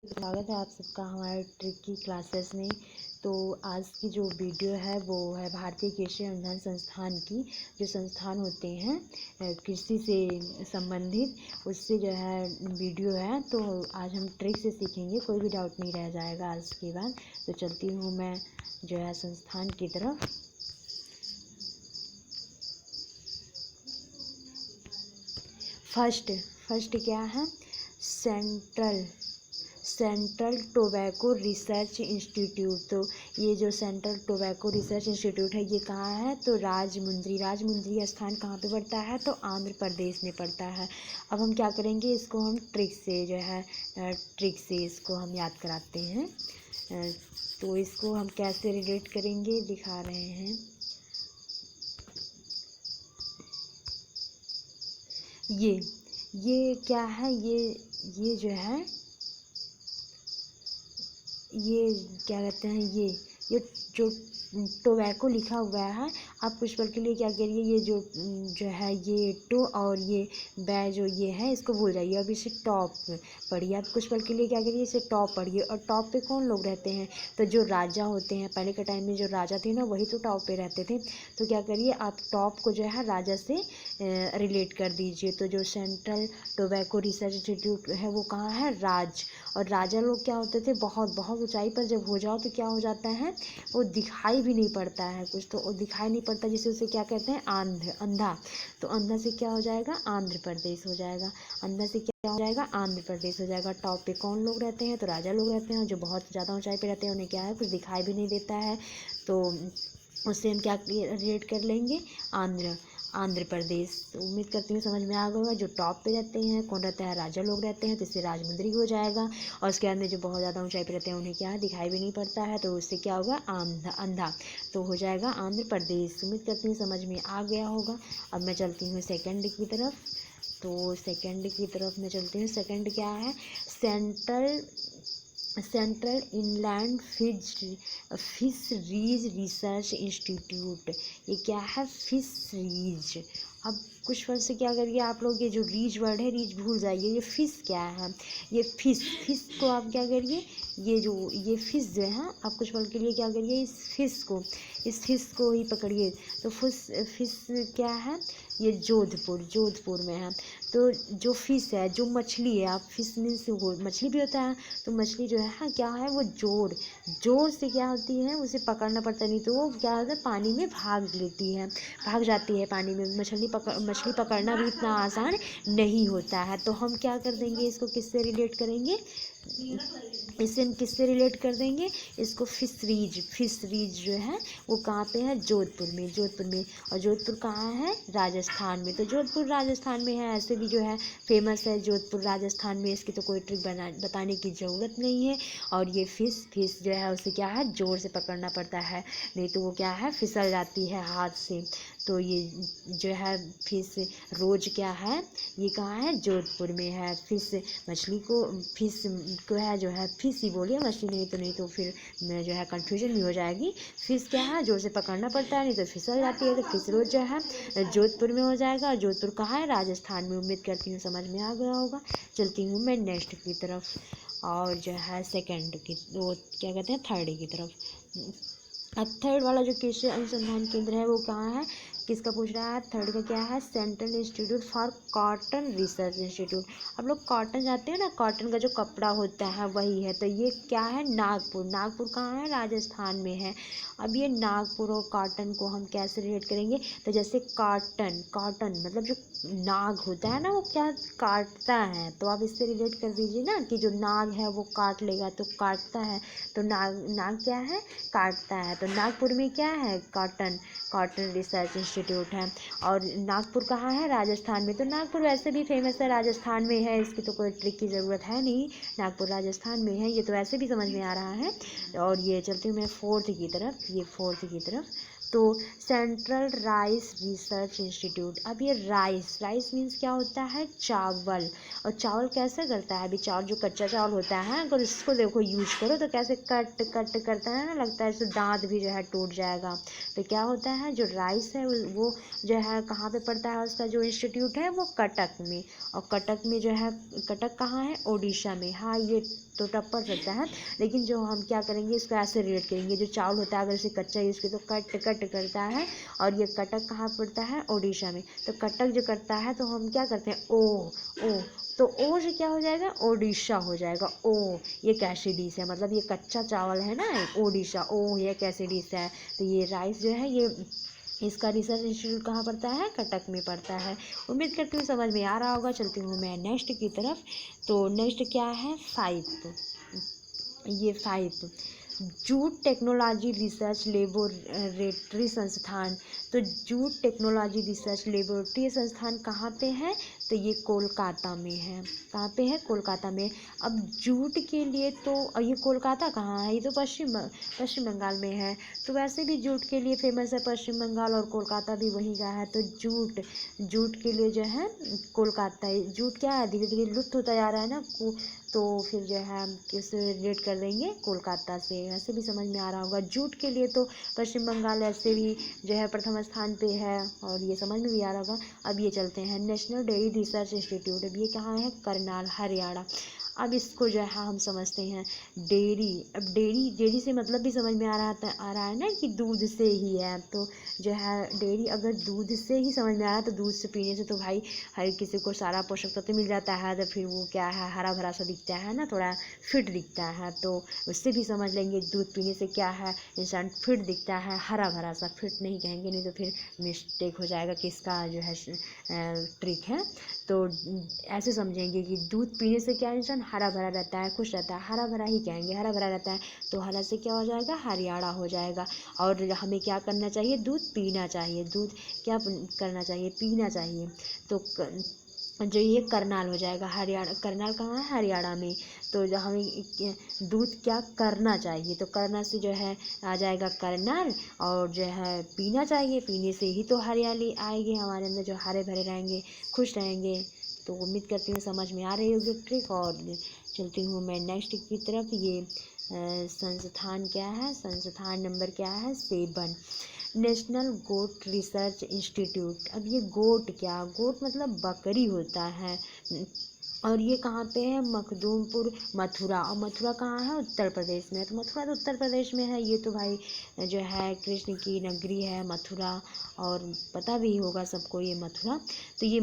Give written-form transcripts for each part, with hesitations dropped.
स्वागत है आप सबका हमारे ट्रिक की क्लासेस में। तो आज की जो वीडियो है वो है भारतीय कृषि अनुसंधान संस्थान की, जो संस्थान होते हैं कृषि से संबंधित, उससे जो है वीडियो है। तो आज हम ट्रिक से सीखेंगे, कोई भी डाउट नहीं रह जाएगा आज के बाद। तो चलती हूँ मैं जो है संस्थान की तरफ। फर्स्ट क्या है? Central tobacco research institute. तो ये जो सेंट्रल टोबैको रिसर्च इंस्टीट्यूट है ये कहाँ है? तो राजमुंद्री स्थान कहाँ पे पड़ता है? तो आंध्र प्रदेश में पड़ता है। अब हम क्या करेंगे, इसको हम ट्रिक से जो है ट्रिक से इसको हम याद कराते हैं। तो इसको हम कैसे रिलेट करेंगे दिखा रहे हैं। ये क्या है? ये जो है, ये क्या कहते हैं, ये जो टोबैको लिखा हुआ है, आप कुछ पल के लिए क्या करिए, ये जो है ये टो और ये बै जो ये है इसको भूल जाइए। अब इसे टॉप पढ़िए। आप कुछ पल के लिए क्या करिए, इसे टॉप पढ़िए। और टॉप पे कौन लोग रहते हैं? तो जो राजा होते हैं, पहले के टाइम में जो राजा थे ना, वही तो टॉप पे रहते थे। तो क्या करिए, आप टॉप को जो है राजा से रिलेट कर दीजिए। तो जो सेंट्रल टोबैको रिसर्च इंस्टीट्यूट है वो कहाँ है? और राजा लोग क्या होते थे, बहुत बहुत ऊंचाई पर जब हो जाओ तो क्या हो जाता है, वो दिखाई भी नहीं पड़ता है कुछ, तो वो दिखाई नहीं पड़ता, जिसे उसे क्या कहते हैं? अंधा। तो अंधा से क्या हो जाएगा? आंध्र प्रदेश हो जाएगा। अंधा से क्या हो जाएगा? आंध्र प्रदेश हो जाएगा। टॉप पे कौन लोग रहते हैं? तो राजा लोग रहते हैं। जो बहुत ज़्यादा ऊंचाई पे रहते हैं उन्हें क्या है, कुछ दिखाई भी नहीं देता है। तो उससे हम क्या रिलेट कर लेंगे? आंध्र प्रदेश। तो उम्मीद करती हूँ समझ में आ गया होगा। जो टॉप पे रहते हैं, कौन रहता है? राजा लोग रहते हैं, तो इससे राजमुंद्री हो जाएगा। और उसके अंदर जो बहुत ज़्यादा ऊंचाई पे रहते हैं उन्हें क्या है, दिखाई भी नहीं पड़ता है, तो उससे क्या होगा? अंधा। तो हो जाएगा आंध्र प्रदेश। उम्मीद करती हूँ समझ में आ गया होगा। अब मैं चलती हूँ सेकंड की तरफ। तो सेकंड की तरफ मैं चलती हूँ। सेकंड क्या है? Central inland fisheries research institute. ये क्या है? फिशरीज। अब कुछ वर्ड से क्या करिए आप लोग, ये जो रीज वर्ड है, रीज भूल जाइए। ये फिश क्या है? ये फिश को आप क्या करिए, ये फिश जो है, आप कुछ पल के लिए क्या करिए, इस फिश को ही पकड़िए। तो फिश क्या है? ये जोधपुर में है। तो जो फिश है, जो मछली है, आप फिश मीन्स वो मछली भी होता है। तो मछली जो है क्या है, वो जोर से क्या होती है, उसे पकड़ना पड़ता है, नहीं तो वो क्या होता है, पानी में भाग जाती है पानी में। मछली पकड़ना भी इतना आसान नहीं होता है। तो हम क्या कर देंगे, इसको किससे रिलेट करेंगे? इसे हम किससे रिलेट कर देंगे? इसको फिशरीज जो है वो कहाँ पे है? जोधपुर में। और जोधपुर कहाँ है? राजस्थान में। तो जोधपुर राजस्थान में है, ऐसे भी जो है फेमस है जोधपुर राजस्थान में। इसकी तो कोई ट्रिक बताने की ज़रूरत नहीं है। और ये फिश जो है उसे क्या है, जोर से पकड़ना पड़ता है, नहीं तो वो क्या है, फिसल जाती है हाथ से। तो ये जो है फिश रोज क्या है, ये कहाँ है? जोधपुर में है। फिश को है जो है, फिश ही बोलिए, मछली नहीं तो फिर मैं जो है कन्फ्यूजन भी हो जाएगी। फिश क्या है, जोर से पकड़ना पड़ता है, नहीं तो फिसल जाती है। तो फिश रोज जो है जोधपुर में हो जाएगा। और जोधपुर कहाँ है? राजस्थान में। उम्मीद करती हूँ समझ में आ गया होगा। चलती हूँ मैं नेक्स्ट की तरफ, और जो है सेकंड की, वो क्या कहते हैं, थर्ड की तरफ। अब थर्ड वाला जो कृषि अनुसंधान केंद्र है वो कहाँ है, किसका पूछ रहा है? थर्ड का क्या है? Central institute for cotton research institute. अब लोग कॉटन जानते हैं ना, कॉटन का जो कपड़ा होता है वही है। तो ये क्या है? नागपुर कहाँ है? राजस्थान में है। अब ये नागपुर और कॉटन को हम कैसे रिलेट करेंगे? तो जैसे कॉटन मतलब जो नाग होता है ना, वो क्या काटता है, तो आप इससे रिलेट कर दीजिए ना, कि जो नाग है वो काट लेगा, तो काटता है। तो नाग क्या है? काटता है। तो नागपुर में क्या है? कॉटन रिसर्च इंस्टीट्यूट है। और नागपुर कहाँ है? राजस्थान में। तो नागपुर वैसे भी फेमस है, राजस्थान में है, इसकी तो कोई ट्रिक की ज़रूरत है नहीं। नागपुर राजस्थान में है, ये तो वैसे भी समझ में आ रहा है। और ये चलती हूँ मैं फोर्थ की तरफ। तो सेंट्रल राइस रिसर्च इंस्टीट्यूट। अब ये राइस मीन्स क्या होता है, चावल। और चावल कैसे करता है, अभी चावल जो कच्चा चावल होता है अगर इसको देखो यूज करो तो कैसे कट कट करता है ना, लगता है इससे दांत भी जो है टूट जाएगा। तो क्या होता है, जो राइस है वो जो है कहाँ पे पड़ता है, उसका जो इंस्टीट्यूट है वो कटक में। और कटक में जो है, कटक कहाँ है, उड़ीसा में। हाँ ये तो टप पड़ सकता है, लेकिन जो हम क्या करेंगे इसको ऐसे रिलेट करेंगे, जो चावल होता है अगर इसे कच्चा यूज़ करें तो कट कट करता है, और ये कटक कहाँ पड़ता है, उड़ीसा में। तो कटक जो करता है तो हम क्या करते हैं, ओ तो ओ से क्या हो जाएगा, ओडिशा हो जाएगा। ओ ये कैसी डिश है, मतलब ये कच्चा चावल है ना, ओडिशा, ओ ये कैसी डिश है। तो ये राइस जो है, ये इसका रिसर्च इंस्टीट्यूट कहाँ पड़ता है, कटक में पड़ता है। उम्मीद करती हूँ समझ में आ रहा होगा। चलती हूँ मैं नेक्स्ट की तरफ। तो नेक्स्ट क्या है, 5, ये 5 जूट टेक्नोलॉजी रिसर्च लेबोरेटरी संस्थान। तो जूट टेक्नोलॉजी रिसर्च लेबोरेटरी संस्थान कहाँ पे है, तो ये कोलकाता में है। कहाँ पे है, कोलकाता में। अब जूट के लिए तो, और ये कोलकाता कहाँ है, ये तो पश्चिम बंगाल में है। तो वैसे भी जूट के लिए फेमस है पश्चिम बंगाल, और कोलकाता भी वहीं का है। तो जूट के लिए जो है कोलकाता, जूट क्या है, धीरे धीरे लुप्त होता जा रहा है ना, तो फिर जो है हम किस रिलेट कर देंगे, कोलकाता से। ऐसे भी समझ में आ रहा होगा। जूट के लिए तो पश्चिम बंगाल ऐसे भी जो है प्रथम स्थान पे है, और ये समझ में भी आ रहा होगा। अब ये चलते हैं नेशनल डेयरी रिसर्च इंस्टीट्यूट। अब ये कहाँ है, करनाल, हरियाणा। अब इसको जो है हम समझते हैं डेयरी। अब डेयरी से मतलब भी समझ में आ रहा है ना कि दूध से ही है। तो जो है डेयरी, अगर दूध से ही समझ में आ रहा है तो दूध से पीने से तो भाई हर किसी को सारा पोषक तत्व मिल जाता है, तो फिर वो क्या है, हरा भरा सा दिखता है ना, थोड़ा फिट दिखता है। तो उससे भी समझ लेंगे दूध पीने से क्या है, इंसान फिट दिखता है, हरा भरा सा। फिट नहीं कहेंगे, नहीं तो फिर मिस्टेक हो जाएगा कि इसका जो है ट्रिक है। तो ऐसे समझेंगे कि दूध पीने से क्या, इंसान हरा भरा रहता है, खुश रहता है, हरा भरा ही कहेंगे, हरा भरा रहता है। तो हरा से क्या हो जाएगा, हरियाणा हो जाएगा। और हमें क्या करना चाहिए, दूध पीना चाहिए। दूध क्या करना चाहिए, पीना चाहिए। तो जो ये करनाल हो जाएगा, हरियाणा। करनाल कहाँ है, हरियाणा में। तो जो हमें दूध क्या करना चाहिए, तो करना से जो है आ जाएगा करनाल। और जो है पीना चाहिए, पीने से ही तो हरियाली आएगी हमारे अंदर, जो हरे भरे रहेंगे, खुश रहेंगे। तो उम्मीद करती हूँ समझ में आ रही होगी ट्रिक। और चलती हूँ मैं नेक्स्ट की तरफ। ये संस्थान क्या है, संस्थान नंबर क्या है, 7, नेशनल गोट रिसर्च इंस्टीट्यूट। अब ये गोट क्या, गोट मतलब बकरी होता है। और ये कहाँ पे है, मखदूमपुर, मथुरा। और मथुरा कहाँ है, उत्तर प्रदेश में। तो मथुरा तो उत्तर प्रदेश में है। ये तो भाई जो है कृष्ण की नगरी है मथुरा, और पता भी होगा सबको ये मथुरा। तो ये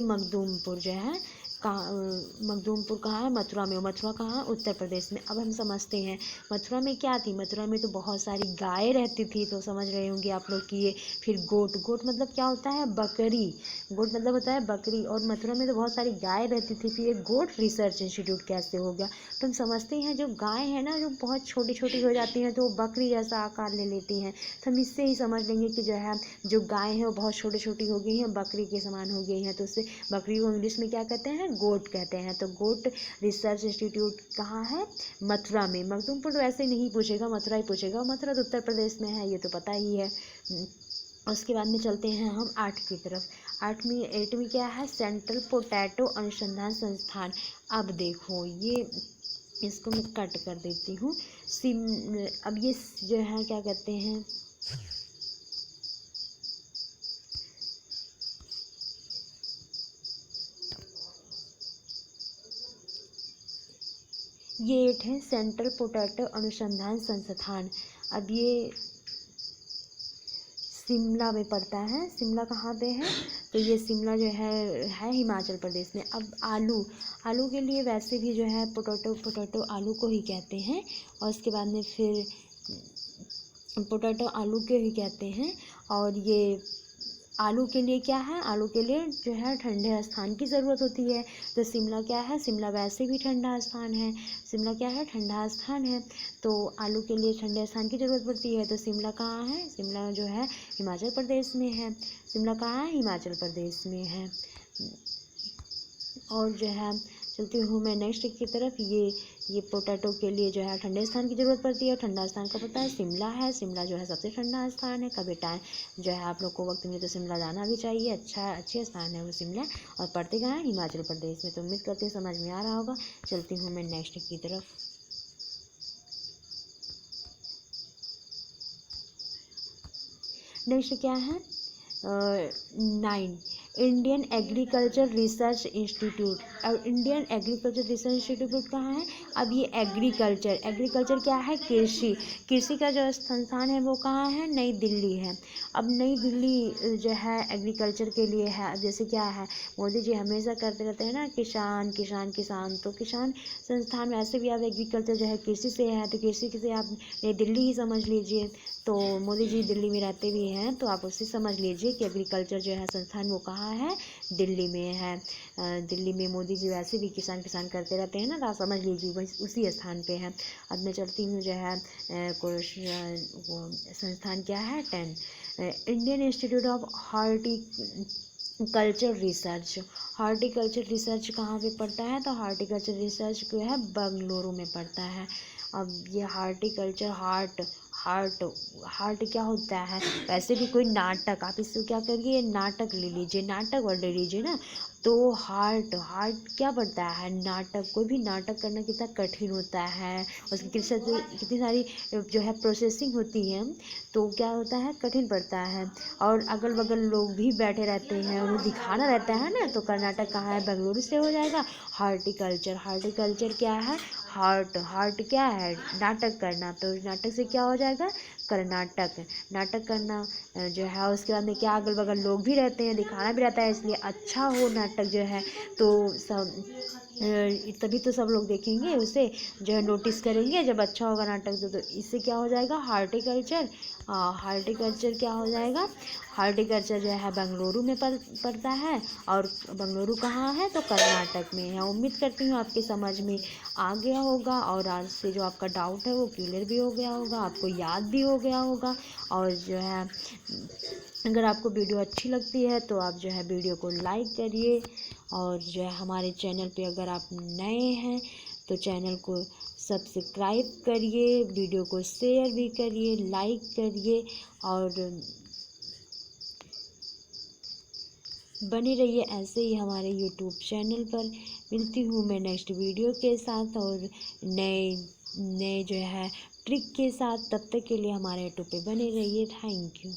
मखदूमपुर जो है मखदूमपुर कहाँ है, मथुरा में। मथुरा कहाँ है, उत्तर प्रदेश में। अब हम समझते हैं मथुरा में क्या थी, मथुरा में तो बहुत सारी गायें रहती थी। तो समझ रहे होंगे आप लोग कि ये फिर गोट मतलब क्या होता है, बकरी। गोट मतलब होता है बकरी, और मथुरा में तो बहुत सारी गायें रहती थी। फिर ये गोट रिसर्च इंस्टीट्यूट कैसे हो गया, तो हम समझते हैं जो गाय है ना, जो बहुत छोटी छोटी हो जाती हैं तो वो बकरी जैसा आकार ले लेती हैं। तो हम इससे ही समझ लेंगे कि जो है जो गाय है वो बहुत छोटी छोटी हो गई हैं, बकरी के समान हो गई हैं। तो उससे बकरी को इंग्लिश में क्या कहते हैं, गोट कहते हैं। तो गोट रिसर्च इंस्टीट्यूट कहाँ है, मथुरा में। मखदूमपुर तो ऐसे नहीं पूछेगा, मथुरा ही पूछेगा। मथुरा तो उत्तर प्रदेश में है, ये तो पता ही है। उसके बाद में चलते हैं हम 8 की तरफ। 8वीं क्या है, सेंट्रल पोटैटो अनुसंधान संस्थान। अब देखो ये, इसको मैं कट कर देती हूँ। अब ये जो है क्या कहते हैं, ये 8 है सेंट्रल पोटैटो अनुसंधान संस्थान। अब ये शिमला में पड़ता है। शिमला कहाँ पे है, तो ये शिमला जो है हिमाचल प्रदेश में। अब आलू के लिए वैसे भी जो है पोटैटो आलू को ही कहते हैं। और उसके बाद में फिर पोटैटो आलू के ही कहते हैं। और ये आलू के लिए क्या है, आलू के लिए जो है ठंडे स्थान की ज़रूरत होती है। तो शिमला क्या है, शिमला वैसे भी ठंडा स्थान है। शिमला क्या है, ठंडा स्थान है। तो आलू के लिए ठंडे स्थान की ज़रूरत पड़ती है। तो शिमला कहाँ है, शिमला जो है हिमाचल प्रदेश में है। शिमला कहाँ है, हिमाचल प्रदेश में है। और जो है चलती हूँ मैं नेक्स्ट की तरफ। ये पोटैटो के लिए जो है ठंडे स्थान की ज़रूरत पड़ती है। ठंडा स्थान का पता है शिमला है। शिमला जो है सबसे ठंडा स्थान है। कभी टाइम जो है आप लोग को वक्त मिले तो शिमला जाना भी चाहिए। अच्छे स्थान है वो शिमला। और पड़ते कहाँ है? हिमाचल प्रदेश में। तो उम्मीद करती हूँ समझ में आ रहा होगा। चलती हूँ मैं नेक्स्ट की तरफ। नेक्स्ट क्या है? 9 इंडियन एग्रीकल्चर रिसर्च इंस्टीट्यूट। अब इंडियन एग्रीकल्चर रिसर्च इंस्टीट्यूट कहाँ है? अब ये एग्रीकल्चर क्या है? कृषि का जो संस्थान है वो कहाँ है? नई दिल्ली है। अब नई दिल्ली जो है एग्रीकल्चर के लिए है। अब जैसे क्या है, मोदी जी हमेशा करते रहते हैं ना, किसान किसान किसान। तो किसान संस्थान में ऐसे भी आप एग्रीकल्चर जो है कृषि से है, तो कृषि से आप नई दिल्ली ही समझ लीजिए। तो मोदी जी दिल्ली में रहते भी हैं, तो आप उससे समझ लीजिए कि एग्रीकल्चर जो है संस्थान वो कहाँ है? दिल्ली में है। दिल्ली में मोदी जी वैसे भी किसान किसान करते रहते हैं ना, तो आप समझ लीजिए वही उसी स्थान पे है। अब मैं चलती हूँ जो है वो संस्थान क्या है? 10 Indian institute of horticulture research कहाँ पे पड़ता है? तो हॉर्टिकल्चर रिसर्च जो है बेंगलुरु में पड़ता है। अब ये हॉर्टिकल्चर हार्ट क्या होता है? वैसे भी कोई नाटक, आप इसको क्या करिए, नाटक ले लीजिए, नाटक वर्ड ले लीजिए ना। तो हार्ट क्या पड़ता है? नाटक। कोई भी नाटक करना कितना कठिन होता है, उसकी कितनी सारी जो है प्रोसेसिंग होती है, तो क्या होता है? कठिन पड़ता है। और अगल बगल लोग भी बैठे रहते हैं, उन्हें दिखाना रहता है ना। तो कर्नाटक कहाँ है? बेंगलुरु से हो जाएगा। हार्टिकल्चर क्या है? हार्ट क्या है? नाटक करना। तो नाटक से क्या हो जाएगा? कर्नाटक। नाटक करना जो है, उसके बाद में क्या, अगल बगल लोग भी रहते हैं, दिखाना भी रहता है, इसलिए अच्छा हो नाटक जो है। तो सब तभी तो सब लोग देखेंगे उसे, जो है नोटिस करेंगे जब अच्छा होगा नाटक। तो इससे क्या हो जाएगा? हार्टिकल्चर क्या हो जाएगा? हार्टिकल्चर जो है बेंगलुरु में पड़ता है। और बेंगलुरु कहाँ है? तो कर्नाटक में है। उम्मीद करती हूँ आपकी समझ में आ गया होगा, और आज से जो आपका डाउट है वो क्लियर भी हो गया होगा, आपको याद भी हो गया होगा। और जो है अगर आपको वीडियो अच्छी लगती है तो आप जो है वीडियो को लाइक करिए। और जो है हमारे चैनल पे अगर आप नए हैं तो चैनल को सब्सक्राइब करिए, वीडियो को शेयर भी करिए, लाइक करिए, और बने रहिए ऐसे ही हमारे यूट्यूब चैनल पर। मिलती हूँ मैं नेक्स्ट वीडियो के साथ और नए जो है ट्रिक के साथ। तब तक के लिए हमारे यूट्यूब पे बने रहिए। Thank you.